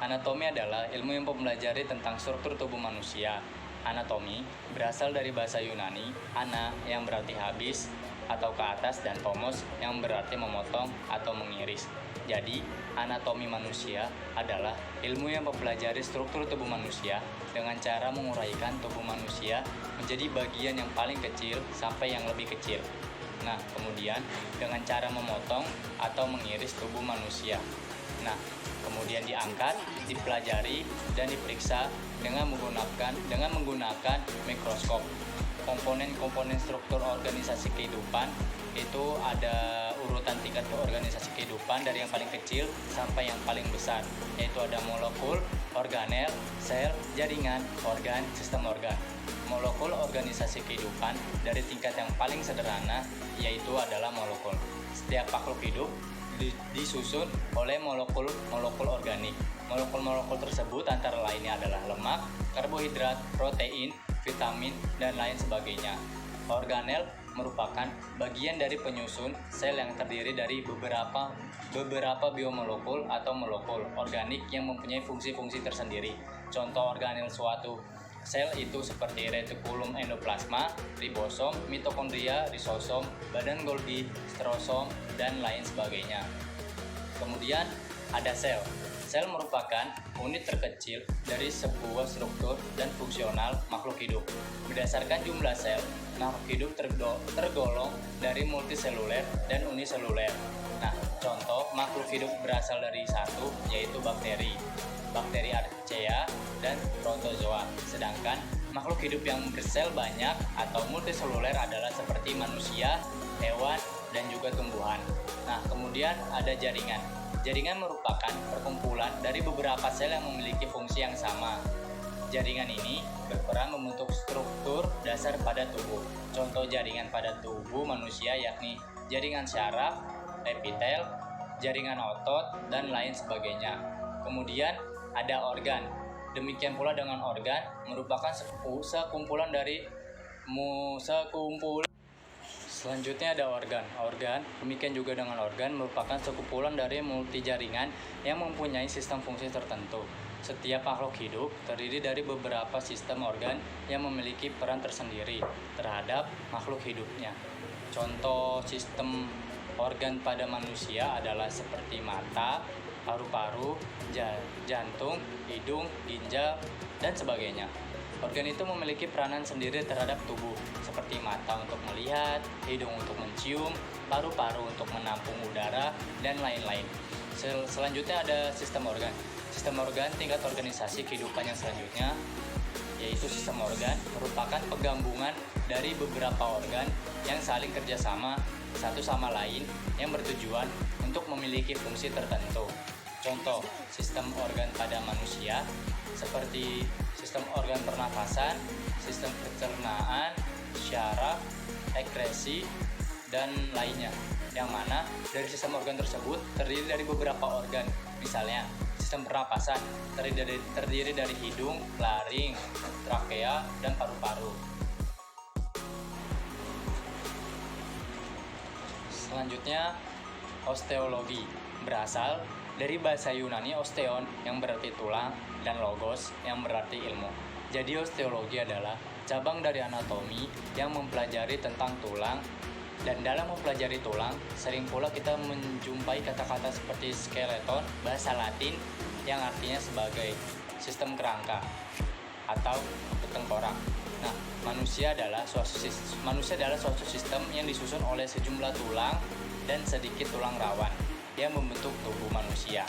Anatomi adalah ilmu yang mempelajari tentang struktur tubuh manusia. Anatomi berasal dari bahasa Yunani, ana yang berarti habis atau ke atas dan tomos yang berarti memotong atau mengiris. Jadi, anatomi manusia adalah ilmu yang mempelajari struktur tubuh manusia dengan cara menguraikan tubuh manusia menjadi bagian yang paling kecil sampai yang lebih kecil. Nah, kemudian dengan cara memotong atau mengiris tubuh manusia. Nah, kemudian diangkat, dipelajari, dan diperiksa dengan menggunakan mikroskop. Komponen-komponen struktur organisasi kehidupan itu ada urutan tingkat organisasi kehidupan dari yang paling kecil sampai yang paling besar, yaitu ada molekul, organel, sel, jaringan, organ, sistem organ. Molekul organisasi kehidupan dari tingkat yang paling sederhana yaitu adalah molekul. Setiap makhluk hidup disusun oleh molekul organik. Molekul-molekul tersebut antara lainnya adalah lemak, karbohidrat, protein, vitamin, dan lain sebagainya. Organel merupakan bagian dari penyusun sel yang terdiri dari beberapa biomolekul atau molekul organik yang mempunyai fungsi-fungsi tersendiri. Contoh organel suatu sel itu seperti retikulum endoplasma, ribosom, mitokondria, risosom, badan Golgi, strosom, dan lain sebagainya. Kemudian ada sel. Sel merupakan unit terkecil dari sebuah struktur dan fungsional makhluk hidup. Berdasarkan jumlah sel, makhluk hidup tergolong dari multiseluler dan uniseluler. Nah, contoh makhluk hidup berasal dari satu, yaitu bakteri Archaea, dan protozoa. Sedangkan makhluk hidup yang bersel banyak atau multiseluler adalah seperti manusia, hewan, dan juga tumbuhan. Nah, kemudian ada jaringan. Jaringan merupakan perkumpulan dari beberapa sel yang memiliki fungsi yang sama. Jaringan ini berperan membentuk struktur dasar pada tubuh. Contoh jaringan pada tubuh manusia yakni jaringan syaraf, epitel, jaringan otot, dan lain sebagainya. Kemudian ada organ. Demikian pula dengan organ merupakan sekumpulan dari Selanjutnya ada organ. Organ, demikian juga dengan organ, merupakan sekumpulan dari multijaringan yang mempunyai sistem fungsi tertentu. Setiap makhluk hidup terdiri dari beberapa sistem organ yang memiliki peran tersendiri terhadap makhluk hidupnya. Contoh sistem organ pada manusia adalah seperti mata, paru-paru, jantung, hidung, ginjal, dan sebagainya. Organ itu memiliki peranan sendiri terhadap tubuh, seperti mata untuk melihat, hidung untuk mencium, paru-paru untuk menampung udara, dan lain-lain. Selanjutnya ada sistem organ. Sistem organ tingkat organisasi kehidupan yang selanjutnya, yaitu sistem organ, merupakan penggabungan dari beberapa organ yang saling kerjasama satu sama lain yang bertujuan untuk memiliki fungsi tertentu. Contoh, sistem organ pada manusia seperti sistem organ pernafasan, sistem pencernaan, syaraf, ekskresi, dan lainnya. Yang mana dari sistem organ tersebut terdiri dari beberapa organ. Misalnya, sistem pernapasan terdiri dari hidung, laring, trakea, dan paru-paru. Selanjutnya, osteologi berasal dari bahasa Yunani osteon yang berarti tulang dan logos yang berarti ilmu. Jadi osteologi adalah cabang dari anatomi yang mempelajari tentang tulang, dan dalam mempelajari tulang sering pula kita menjumpai kata-kata seperti skeleton, bahasa Latin yang artinya sebagai sistem kerangka atau tengkorak. Nah, manusia adalah suatu sistem yang disusun oleh sejumlah tulang dan sedikit tulang rawan yang membentuk tubuh manusia.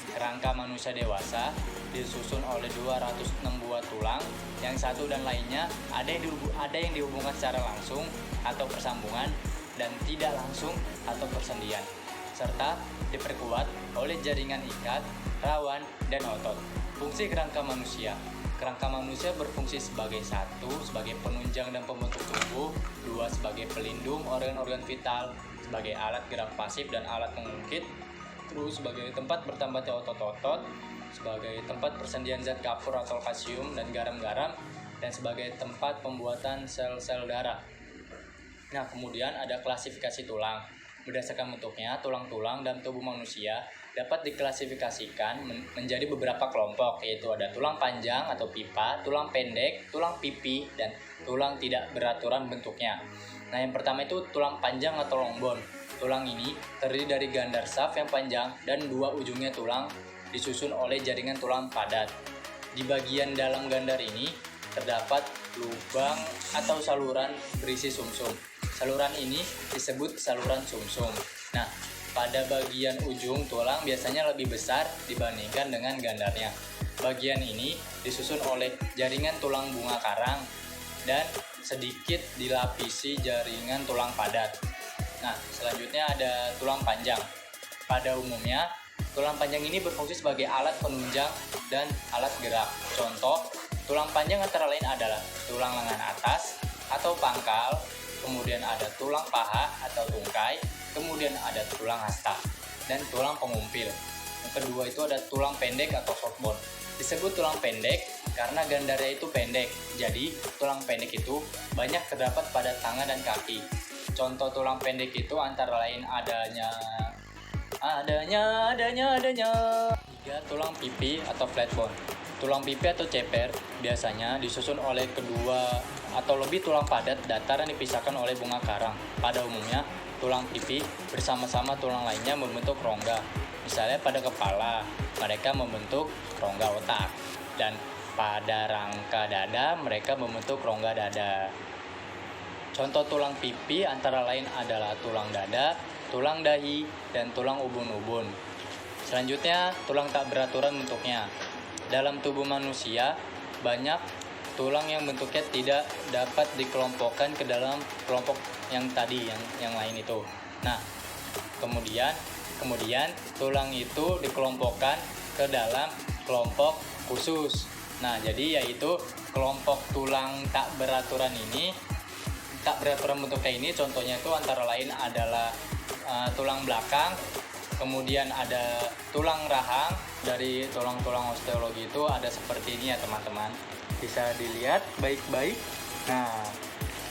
Kerangka manusia dewasa disusun oleh 206 buah tulang, yang satu dan lainnya ada yang dihubungkan secara langsung atau persambungan, dan tidak langsung atau persendian, serta diperkuat oleh jaringan ikat, rawan, dan otot. Fungsi kerangka manusia. Kerangka manusia berfungsi sebagai sebagai penunjang dan pembentuk tubuh, 2 sebagai pelindung organ-organ vital, sebagai alat gerak pasif dan alat mengungkit, terus sebagai tempat bertambahnya otot-otot, sebagai tempat persendian zat kapur atau kalsium dan garam-garam, dan sebagai tempat pembuatan sel-sel darah. Nah, kemudian ada klasifikasi tulang. Berdasarkan bentuknya, tulang-tulang dalam tubuh manusia dapat diklasifikasikan menjadi beberapa kelompok, yaitu ada tulang panjang atau pipa, tulang pendek, tulang pipi, dan tulang tidak beraturan bentuknya. Nah, yang pertama itu tulang panjang atau long bone. Tulang ini terdiri dari gandar saf yang panjang dan dua ujungnya tulang disusun oleh jaringan tulang padat. Di bagian dalam gandar ini terdapat lubang atau saluran berisi sumsum. Saluran ini disebut saluran sumsum. Nah, pada bagian ujung tulang biasanya lebih besar dibandingkan dengan gandarnya. Bagian ini disusun oleh jaringan tulang bunga karang dan sedikit dilapisi jaringan tulang padat. Nah, selanjutnya ada tulang panjang. Pada umumnya, tulang panjang ini berfungsi sebagai alat penunjang dan alat gerak. Contoh, tulang panjang antara lain adalah tulang lengan atas atau pangkal, kemudian ada tulang paha atau tungkai, kemudian ada tulang hasta, dan tulang pengumpil. Yang kedua itu ada tulang pendek atau short bone. Disebut tulang pendek karena gandarnya itu pendek, jadi tulang pendek itu banyak terdapat pada tangan dan kaki. Contoh tulang pendek itu antara lain adanya 3. Tulang pipi atau flat bone. Tulang pipi atau ceper biasanya disusun oleh kedua atau lebih tulang padat datar yang dipisahkan oleh bunga karang. Pada umumnya, tulang pipi bersama-sama tulang lainnya membentuk rongga. Misalnya pada kepala, mereka membentuk rongga otak. Dan pada rangka dada, mereka membentuk rongga dada. Contoh tulang pipi antara lain adalah tulang dada, tulang dahi, dan tulang ubun-ubun. Selanjutnya, tulang tak beraturan bentuknya. Dalam tubuh manusia, banyak tulang yang bentuknya tidak dapat dikelompokkan ke dalam kelompok yang tadi, yang lain itu. Nah, kemudian tulang itu dikelompokkan ke dalam kelompok khusus. Nah, jadi yaitu kelompok tulang tak beraturan bentuknya ini contohnya itu antara lain adalah tulang belakang, kemudian ada tulang rahang. Dari tulang-tulang osteologi itu ada seperti ini ya teman-teman, bisa dilihat baik-baik. Nah,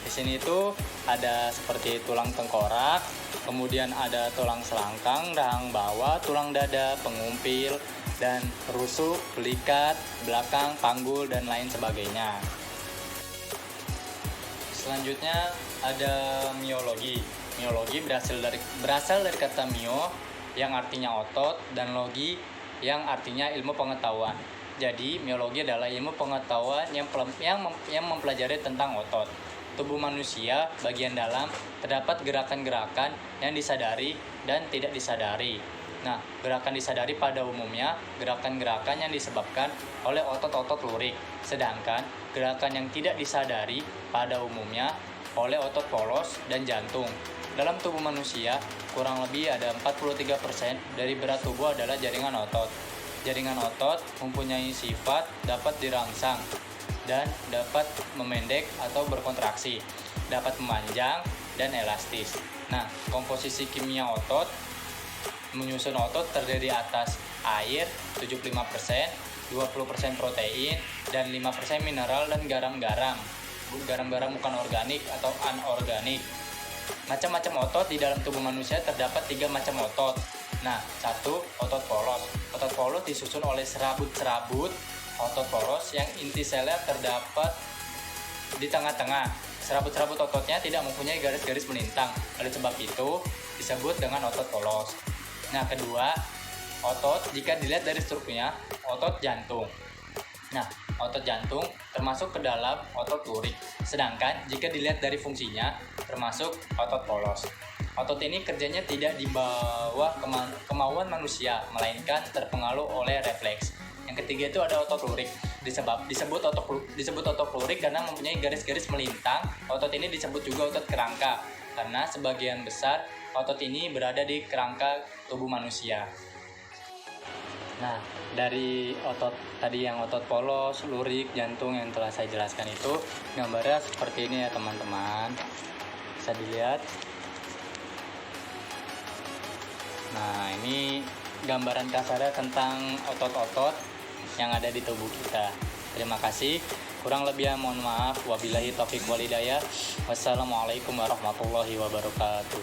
di sini itu ada seperti tulang tengkorak, kemudian ada tulang selangkang, rahang bawah, tulang dada, pengumpil, dan rusuk, belikat, belakang, panggul, dan lain sebagainya. Selanjutnya ada miologi. Miologi berasal dari kata mio yang artinya otot dan logi yang artinya ilmu pengetahuan. Jadi miologi adalah ilmu pengetahuan yang mempelajari tentang otot. Tubuh manusia bagian dalam terdapat gerakan-gerakan yang disadari dan tidak disadari. Nah, gerakan disadari pada umumnya gerakan-gerakan yang disebabkan oleh otot-otot lurik, sedangkan gerakan yang tidak disadari pada umumnya oleh otot polos dan jantung. Dalam tubuh manusia, kurang lebih ada 43% dari berat tubuh adalah jaringan otot. Jaringan otot mempunyai sifat dapat dirangsang dan dapat memendek atau berkontraksi, dapat memanjang dan elastis. Nah, komposisi kimia otot menyusun otot terdiri atas air 75%, 20% protein, dan 5% mineral dan garam-garam. Garam-garam bukan organik atau anorganik. Macam-macam otot di dalam tubuh manusia terdapat 3 macam otot. Nah, 1. Otot polos. Otot polos disusun oleh serabut-serabut otot polos yang inti selnya terdapat di tengah-tengah. Serabut-serabut ototnya tidak mempunyai garis-garis melintang. Oleh sebab itu disebut dengan otot polos. Nah, kedua, otot jika dilihat dari strukturnya, otot jantung. Nah, otot jantung termasuk ke dalam otot lurik. Sedangkan jika dilihat dari fungsinya, termasuk otot polos. Otot ini kerjanya tidak di bawah kemauan manusia, melainkan terpengaruh oleh refleks. Yang ketiga itu ada otot lurik. Disebut otot lurik karena mempunyai garis-garis melintang. Otot ini disebut juga otot kerangka karena sebagian besar otot ini berada di kerangka tubuh manusia. Nah, dari otot tadi yang otot polos, lurik, jantung yang telah saya jelaskan itu, gambarnya seperti ini ya teman-teman. Bisa dilihat. Nah, ini gambaran kasarnya tentang otot-otot yang ada di tubuh kita. Terima kasih. Kurang lebihnya mohon maaf. Wabillahi taufiq wal hidayah. Wassalamualaikum warahmatullahi wabarakatuh.